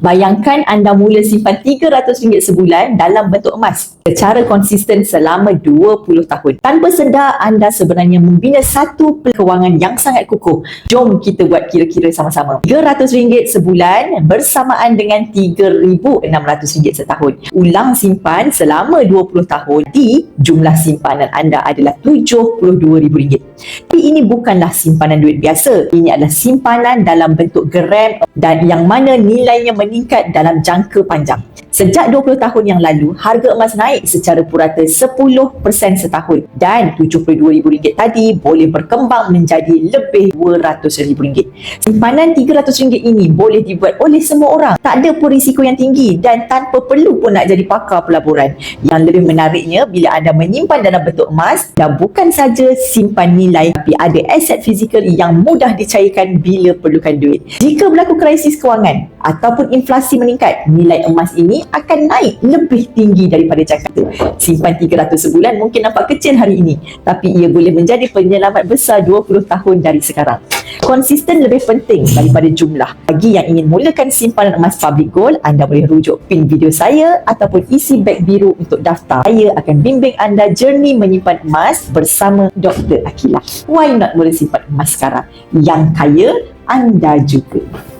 Bayangkan anda mula simpan RM300 sebulan dalam bentuk emas secara konsisten selama 20 tahun. Tanpa sedar, anda sebenarnya membina satu kewangan yang sangat kukuh. Jom kita buat kira-kira sama-sama. RM300 sebulan bersamaan dengan RM3,600 setahun. Ulang simpan selama 20 tahun. Di jumlah simpanan anda adalah RM72,000. Tapi ini bukanlah simpanan duit biasa. Ini adalah simpanan dalam bentuk geram dan yang mana nilainya meningkat dalam jangka panjang. Sejak 20 tahun yang lalu, harga emas naik secara purata 10% setahun dan RM72,000 tadi boleh berkembang menjadi lebih RM200,000. Simpanan RM300 ini boleh dibuat oleh semua orang. Tak ada pun risiko yang tinggi dan tanpa perlu pun nak jadi pakar pelaburan. Yang lebih menariknya, bila anda menyimpan dalam bentuk emas, dan bukan saja simpan nilai, tapi ada aset fizikal yang mudah dicairkan bila perlukan duit. Jika berlaku krisis kewangan ataupun inflasi meningkat, nilai emas ini akan naik lebih tinggi daripada jangka itu. Simpan RM300 sebulan mungkin nampak kecil hari ini, tapi ia boleh menjadi penyelamat besar 20 tahun dari sekarang. Konsisten lebih penting daripada jumlah. Bagi yang ingin mulakan simpanan emas public gold, anda boleh rujuk pin video saya ataupun isi beg biru untuk daftar. Saya akan bimbing anda journey menyimpan emas bersama Dr. Akilah. Why not mula simpan emas sekarang? Yang kaya anda juga.